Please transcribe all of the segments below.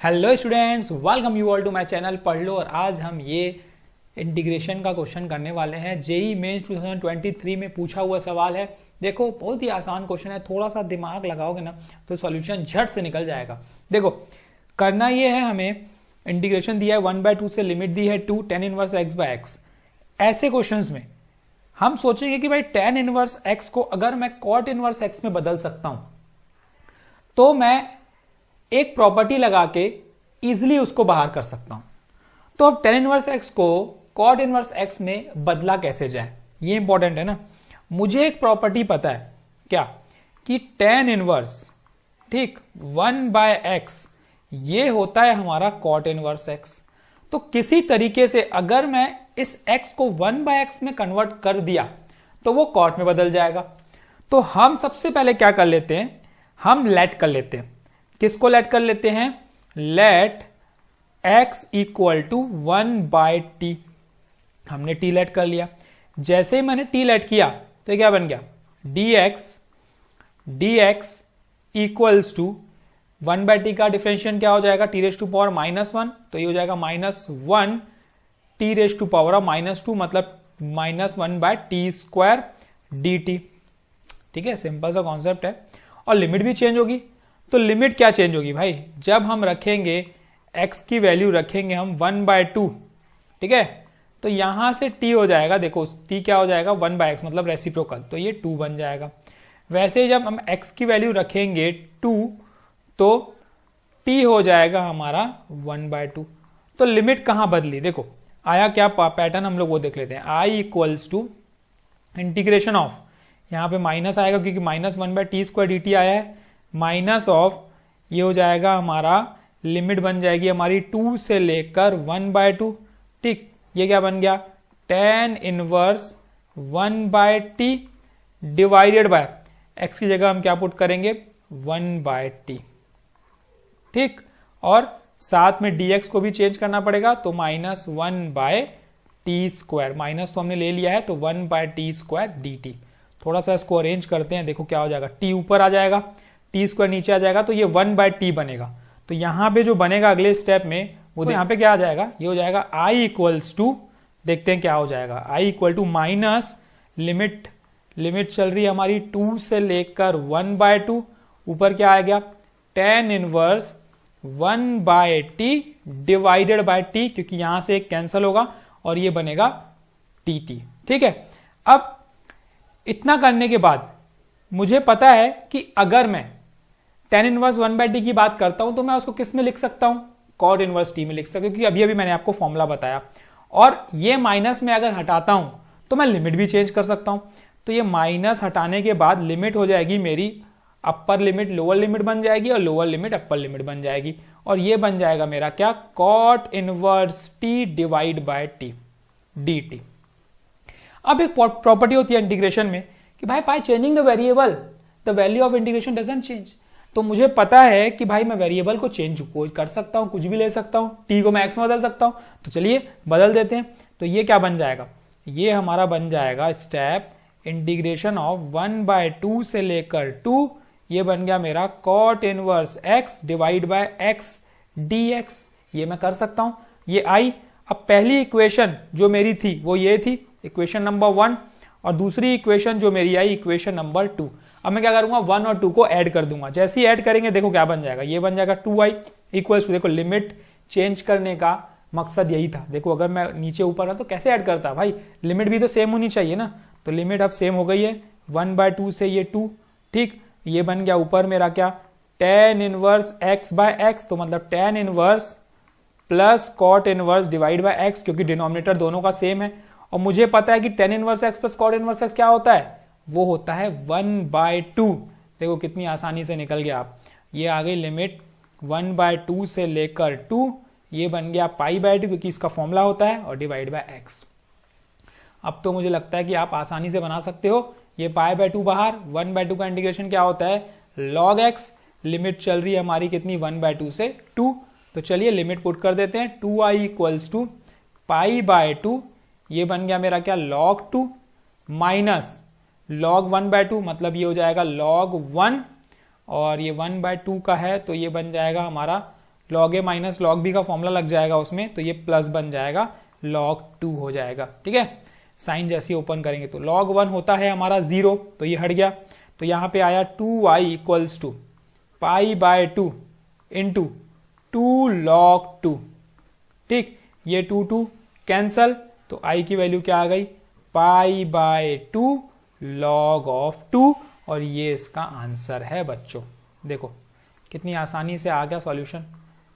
Hello students, welcome you all to my channel पढ़ लो। और आज हम ये इंटीग्रेशन का क्वेश्चन करने वाले हैं। जेई मेंस 2023 में पूछा हुआ सवाल है। देखो बहुत ही आसान क्वेश्चन है, थोड़ा सा दिमाग लगाओगे ना तो सॉल्यूशन झट से निकल जाएगा। देखो करना ये है, हमें इंटीग्रेशन दिया है 1/2 से लिमिट दी है 2 tan इनवर्स x/x। ऐसे क्वेश्चंस में हम सोचेंगे कि भाई tan इनवर्स x को अगर मैं cot इनवर्स x में बदल सकता हूं तो मैं एक प्रॉपर्टी लगा के इजिली उसको बाहर कर सकता हूं। तो अब tan इनवर्स x को cot इनवर्स x में बदला कैसे जाए, ये इंपॉर्टेंट है ना। मुझे एक प्रॉपर्टी पता है क्या, कि tan इनवर्स ठीक 1/x ये होता है हमारा cot इनवर्स x। तो किसी तरीके से अगर मैं इस x को 1/x में कन्वर्ट कर दिया तो वो cot में बदल जाएगा। तो हम सबसे पहले क्या कर लेते हैं, हम लेट कर लेते हैं। किसको लेट कर लेते हैं, late x equal to 1/t। हमने t लेट कर लिया। जैसे ही मैंने t लेट किया तो क्या बन गया, dx इक्वल्स टू 1/t का डिफरेंशिएशन क्या हो जाएगा, t रेज टू पावर -1, तो ये हो जाएगा -1 t रेज टू पावर -2 मतलब -1/t² dt। ठीक है, सिंपल सा कॉन्सेप्ट है। और लिमिट भी चेंज होगी। तो लिमिट क्या चेंज होगी भाई, जब हम रखेंगे x की वैल्यू रखेंगे हम 1/2, ठीक है, तो यहां से t हो जाएगा, देखो t क्या हो जाएगा 1/x मतलब रेसिप्रोकल, तो ये 2 बन जाएगा। वैसे जब हम x की वैल्यू रखेंगे 2 तो t हो जाएगा हमारा 1/2। तो लिमिट कहां बदली, देखो आया क्या पैटर्न, हम लोग वो देख लेते हैं। i equals to integration of, यहां पे माइनस आएगा क्योंकि -1/t² dt आया है, माइनस ऑफ ये हो जाएगा हमारा, लिमिट बन जाएगी हमारी 2 से लेकर 1/2। ठीक, ये क्या बन गया, tan inverse 1/t divided by x की जगह हम क्या पुट करेंगे 1/t। ठीक, और साथ में dx को भी चेंज करना पड़ेगा, तो -1/t², माइनस तो हमने ले लिया है तो 1/t² dt। थोड़ा सा इसको अरेंज करते हैं, देखो क्या हो जाएगा, t ऊपर आ जाएगा, t² नीचे आ जाएगा, तो ये 1/t बनेगा। तो यहां पे जो बनेगा अगले स्टेप में वो तो यहाँ पे क्या आ जाएगा, ये हो जाएगा i इक्वल्स टू, देखते हैं क्या हो जाएगा, i equal to minus limit चल रही है हमारी 2 से लेकर 1/2, ऊपर क्या आ गया tan inverse 1/t divided by t, क्योंकि यहां से एक कैंसिल होगा और ये बनेगा dt। ठीक है, अब इतना करने के बाद मुझे पता है कि अगर मैं tan इनवर्स 1/t की बात करता हूं तो मैं उसको किस में लिख सकता हूं, cot इनवर्स t में लिख सकता हूं, क्योंकि अभी मैंने आपको फॉर्मूला बताया। और ये माइनस में अगर हटाता हूं तो मैं लिमिट भी चेंज कर सकता हूं। तो ये माइनस हटाने के बाद लिमिट हो जाएगी मेरी, अपर लिमिट लोअर लिमिट बन जाएगी और लोअर लिमिट अपर लिमिट बन जाएगी, और ये बन जाएगा मेरा क्या, cot inverse t divide by t dt। अब एक प्रॉपर्टी होती है इंटीग्रेशन में कि भाई by changing the variable the value of integration doesn't change. तो मुझे पता है कि भाई मैं वेरिएबल को चेंज कर सकता हूं, कुछ भी ले सकता हूं, t को मैं x में बदल सकता हूं, तो चलिए बदल देते हैं। तो ये क्या बन जाएगा, ये हमारा बन जाएगा स्टेप इंटीग्रेशन ऑफ 1/2 से लेकर 2, ये बन गया मेरा cot inverse x divide by x dx। ये मैं कर सकता हूं, ये आई। अब पहली इक्वेशन जो मेरी थी वो ये थी, इक्वेशन नंबर 1, और दूसरी इक्वेशन जो मेरी आई इक्वेशन नंबर 2। अब मैं क्या करूंगा, 1 और 2 को ऐड कर दूंगा। जैसे ही ऐड करेंगे देखो क्या बन जाएगा, ये बन जाएगा 2i इक्वल्स टू, देखो लिमिट चेंज करने का मकसद यही था। देखो अगर मैं नीचे ऊपर रहा तो कैसे ऐड करता भाई, लिमिट भी तो सेम होनी चाहिए ना। तो लिमिट अब सेम हो गई है, 1/2 से ये 2। ठीक, ये बन गया ऊपर मेरा क्या, tan इनवर्स x/x, तो मतलब tan inverse plus cot inverse divide by x, क्योंकि डिनोमिनेटर दोनों का सेम है। और मुझे पता है कि tan inverse x plus cot inverse x क्या होता है, वो होता है 1/2। देखो कितनी आसानी से निकल गया। आप ये आ गई लिमिट 1/2 से लेकर 2, ये बन गया π/2 क्योंकि इसका फॉर्मूला होता है, और डिवाइड बाय x। अब तो मुझे लगता है कि आप आसानी से बना सकते हो। ये π/2 बाहर, 1/2 का इंटीग्रेशन क्या होता है log x, लिमिट चल रही है हमारी कितनी 1/2 से 2। तो चलिए लिमिट पुट कर देते हैं, 2i इक्वल्स टू π/2, ये बन गया मेरा क्या log 2 माइनस log 1/2, मतलब ये हो जाएगा log 1, और ये 1/2 का है तो ये बन जाएगा हमारा log a minus log b का फॉर्मूला लग जाएगा उसमें, तो ये प्लस बन जाएगा, log 2 हो जाएगा। ठीक है, साइन जैसे ओपन करेंगे तो log 1 होता है हमारा 0, तो ये हट गया। तो यहाँ पे आया 2y equals to pi by 2 into 2 log 2। ठीक, ये 2 कैंसल, तो i की वैल्यू क्या आ गई, पाई बाय 2 log ऑफ 2, और ये इसका आंसर है बच्चों। देखो कितनी आसानी से आ गया सॉल्यूशन,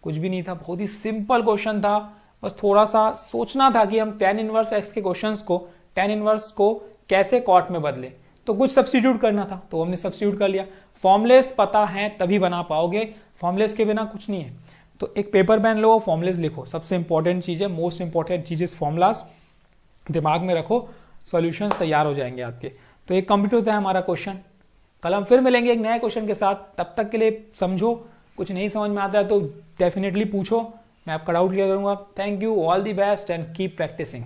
कुछ भी नहीं था, बहुत ही सिंपल क्वेश्चन था। बस थोड़ा सा सोचना था कि हम tan इनवर्स x के क्वेश्चंस को, tan इनवर्स को कैसे कॉट में बदले, तो कुछ सब्स्टिट्यूट करना था, तो हमने सब्स्टिट्यूट कर लिया। फॉर्मुलेस पता है तभी बना पाओगे, फॉर्मुलेस के बिना कुछ नहीं है। तो एक पेपर पेन लो, फॉर्मुलेस लिखो, सबसे इंपॉर्टेंट चीज है, मोस्ट इंपॉर्टेंट चीज इज फॉर्मुलास, दिमाग में रखो, सॉल्यूशंस तैयार हो जाएंगे आपके। तो एक कंप्लीट होता है हमारा क्वेश्चन। कल हम फिर मिलेंगे एक नए क्वेश्चन के साथ, तब तक के लिए समझो, कुछ नहीं समझ में आता है तो डेफिनेटली पूछो, मैं आपका डाउट क्लियर करूंगा। Thank you, all the best and keep practising.